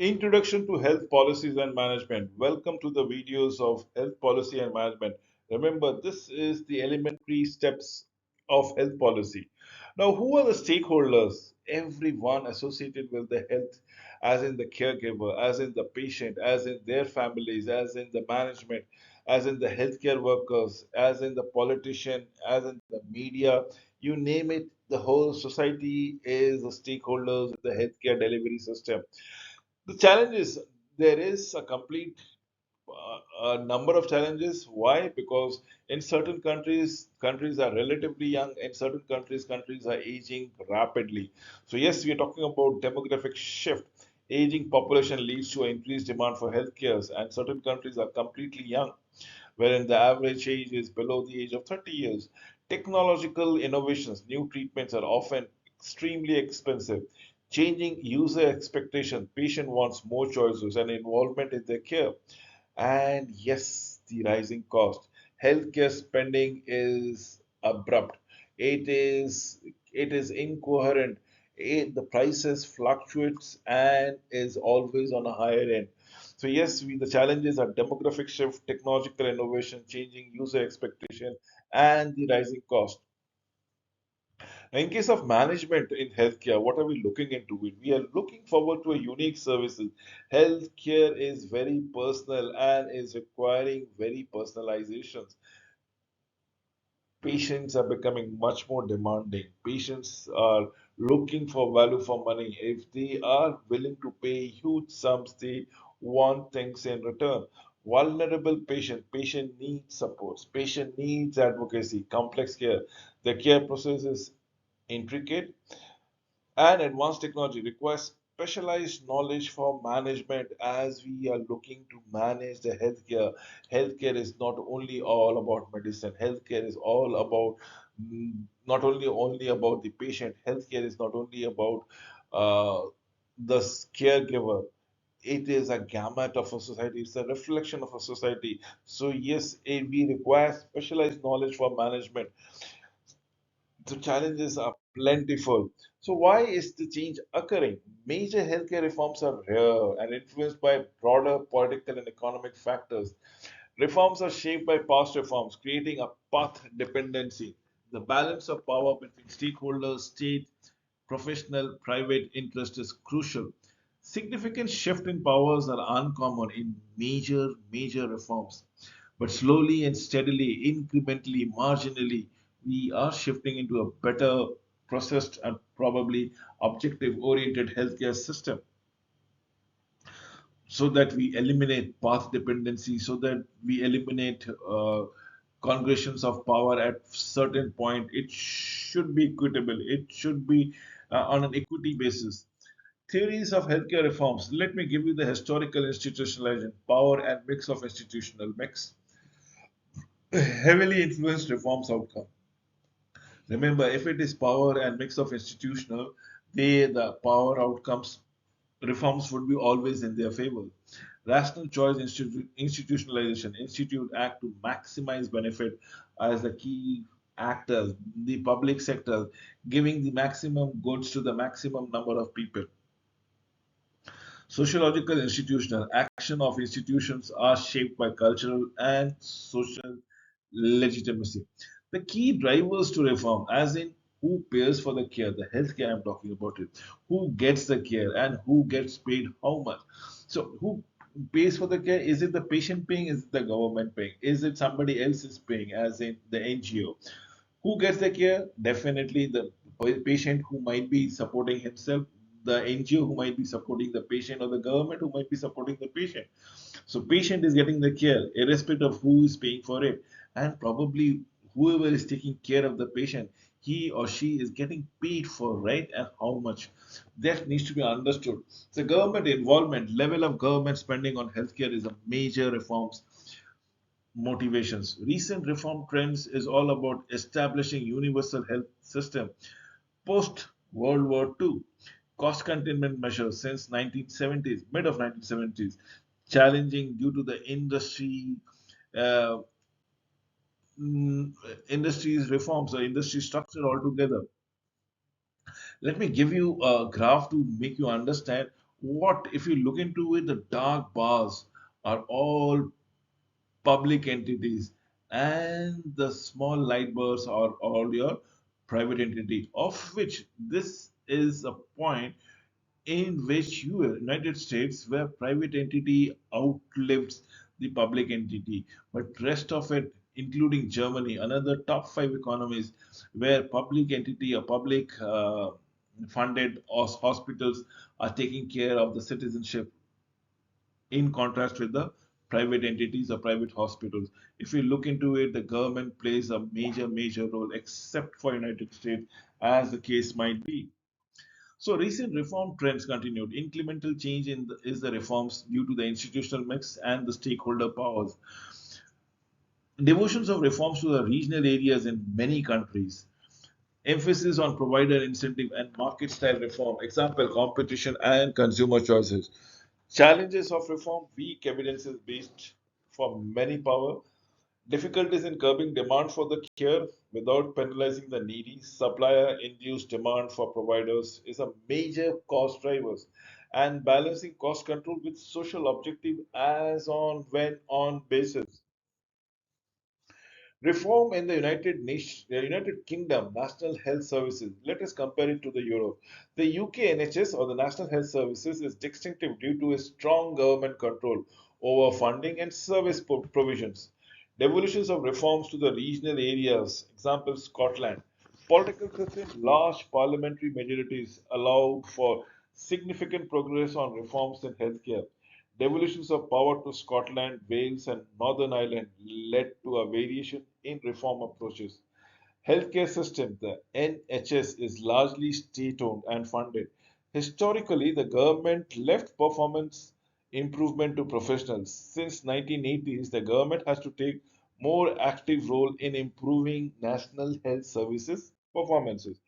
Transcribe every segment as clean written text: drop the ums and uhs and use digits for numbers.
Introduction to Health Policies and Management. Welcome to the videos of Health Policy and Management. Remember, this is the elementary steps of health policy. Now, who are the stakeholders? Everyone associated with the health, as in the caregiver, as in the patient, as in their families, as in the management, as in the healthcare workers, as in the politician, as in the media, you name it, the whole society is the stakeholders in the healthcare delivery system. The challenge is there is a complete a number of challenges. Why? Because in certain countries, countries are relatively young. In certain countries, countries are aging rapidly. So yes, we are talking about demographic shift. Aging population leads to an increased demand for healthcare, and certain countries are completely young, wherein the average age is below the age of 30 years. Technological innovations, new treatments are often extremely expensive. Changing user expectation, patient wants more choices and involvement in their care. And yes, the rising cost. Healthcare spending is abrupt. It is it is incoherent. The prices fluctuates and is always on a higher end. So yes, the challenges are demographic shift, technological innovation, changing user expectation, and the rising cost. In case of management in healthcare, what are we looking into? We are looking forward to a unique services. Healthcare is very personal and is requiring very personalizations. Patients are becoming much more demanding. Patients are looking for value for money. If they are willing to pay huge sums, they want things in return. Vulnerable patient needs supports, patient needs advocacy, complex care. The care process is intricate, and advanced technology requires specialized knowledge for management as we are looking to manage the healthcare. Healthcare is not only all about medicine. Healthcare is all about not only about the patient. Healthcare is not only about uh, the caregiver. It is a gamut of a society. It's a reflection of a society. So yes, we require specialized knowledge for management. The challenges are plentiful. So, why is the change occurring? Major healthcare reforms are rare and influenced by broader political and economic factors. Reforms are shaped by past reforms, creating a path dependency. The balance of power between stakeholders, state, professional, private interest is crucial. Significant shift in powers are uncommon in major reforms. But slowly and steadily, incrementally, marginally, we are shifting into a better processed and probably objective oriented healthcare system so that we eliminate path dependency, so that we eliminate congregations of power at certain point. It should be equitable. It should be on an equity basis. Theories of healthcare reforms. Let me give you the historical institutionalization, power and mix of institutional mix. Heavily influenced reforms outcome. Remember, if it is power and mix of institutional, the power outcomes reforms would be always in their favor. Rational choice institutionalization, institute act to maximize benefit as the key actors, the public sector, giving the maximum goods to the maximum number of people. Sociological institutional action of institutions are shaped by cultural and social legitimacy. The key drivers to reform, as in who pays for the care, the healthcare I'm talking about it, who gets the care and who gets paid how much. So, who pays for the care? Is it the patient paying? Is it the government paying? Is it somebody else is paying, as in the NGO? Who gets the care? Definitely the patient who might be supporting himself, the NGO who might be supporting the patient, or the government who might be supporting the patient. So patient is getting the care irrespective of who is paying for it, and probably whoever is taking care of the patient, he or she is getting paid for, right, and how much. That needs to be understood. So government involvement, level of government spending on healthcare is a major reforms motivations. Recent reform trends is all about establishing universal health system post World War II. Cost containment measures since 1970s, mid of 1970s, challenging due to the uh, mm, industry's reforms or industry structure altogether. Let me give you a graph to make you understand What if you look into it, the dark bars are all public entities, and the small light bars are all your private entity, of which this is a point in which United States where private entity outlives the public entity, but rest of it, including Germany, another top five economies where public entity or public funded hospitals are taking care of the citizenship in contrast with the private entities or private hospitals. If you look into it, the government plays a major role, except for United States, as the case might be. So recent reform trends continued. Incremental change is the reforms due to the institutional mix and the stakeholder powers. Devotions of reforms to the regional areas in many countries. Emphasis on provider incentive and market style reform. Example, competition and consumer choices. Challenges of reform, weak evidences based for many power, difficulties in curbing demand for the care without penalizing the needy, supplier induced demand for providers is a major cost drivers, and balancing cost control with social objective as on when on basis. Reform in the United Kingdom National Health Services. Let us compare it to the Europe. The UK NHS or the National Health Services is distinctive due to a strong government control over funding and service provisions. Devolutions of reforms to the regional areas. Example Scotland. Political system, large parliamentary majorities allow for significant progress on reforms in healthcare. Devolutions of power to Scotland, Wales, and Northern Ireland led to a variation in reform approaches. Healthcare system, the NHS, is largely state-owned and funded. Historically, the government left performance improvement to professionals. Since 1980s, the government has to take more active role in improving national health services performances.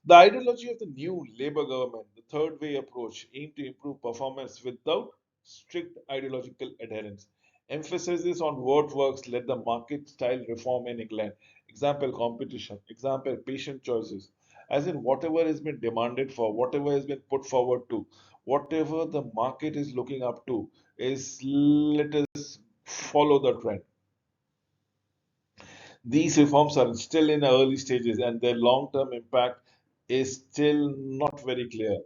The ideology of the new Labour government, the third way approach, aimed to improve performance without strict ideological adherence. Emphasis on what works led the market style reform in England. Example competition, example patient choices. As in, whatever has been demanded for, whatever has been put forward to, whatever the market is looking up to, is let us follow the trend. These reforms are still in the early stages and their long term impact is still not very clear.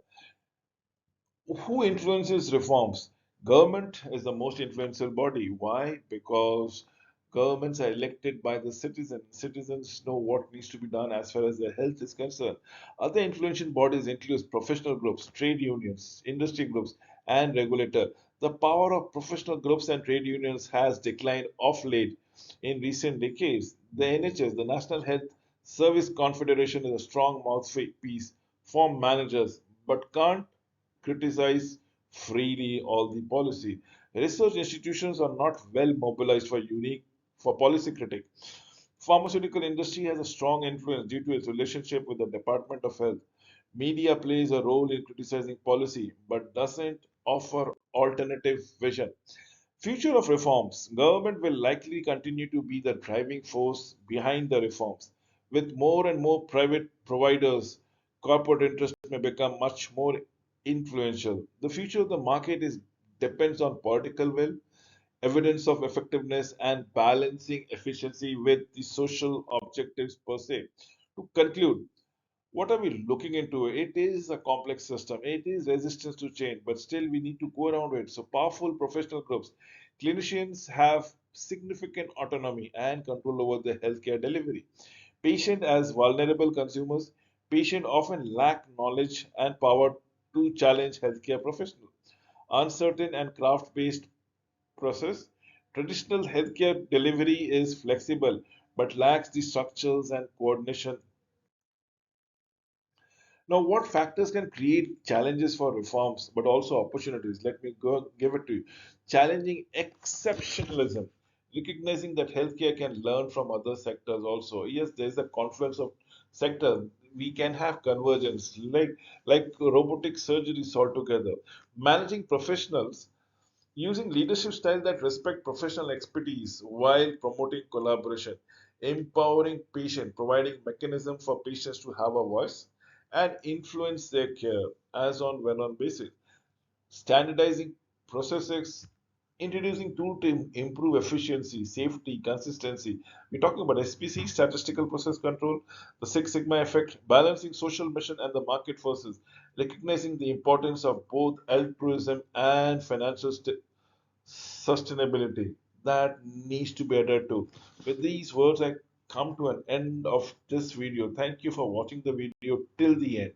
Who influences reforms? Government is the most influential body. Why? Because governments are elected by the citizens. Citizens know what needs to be done as far as their health is concerned. Other influential bodies include professional groups, trade unions, industry groups, and regulator. The power of professional groups and trade unions has declined of late in recent decades. The NHS, the National Health Service Confederation, is a strong mouthpiece for managers, but can't criticize freely all the policy. Research institutions are not well mobilized for policy critique. Pharmaceutical industry has a strong influence due to its relationship with the Department of Health. Media plays a role in criticizing policy but doesn't offer alternative vision. Future of reforms. Government will likely continue to be the driving force behind the reforms. With more and more private providers, corporate interest may become much more influential. The future of the market is depends on political will, evidence of effectiveness, and balancing efficiency with the social objectives per se. To conclude, what are we looking into? It is a complex system. It is resistance to change, but still we need to go around it. So powerful professional groups, clinicians have significant autonomy and control over the healthcare delivery. Patient as vulnerable consumers, patient often lack knowledge and power to challenge healthcare professionals. Uncertain and craft-based process. Traditional healthcare delivery is flexible but lacks the structures and coordination. Now, what factors can create challenges for reforms, but also opportunities? Let me go give it to you. Challenging exceptionalism, recognizing that healthcare can learn from other sectors also. Yes, there is a confluence of sectors. We can have convergence, like robotic surgeries altogether. Managing professionals using leadership styles that respect professional expertise while promoting collaboration, empowering patients, providing mechanism for patients to have a voice and influence their care as on when on basis. standardizing processes, introducing tools to improve efficiency, safety, consistency. We're talking about SPC, statistical process control, the Six Sigma effect, balancing social mission and the market forces, recognizing the importance of both altruism and financial sustainability that needs to be adhered to. With these words, I come to an end of this video. Thank you for watching the video till the end.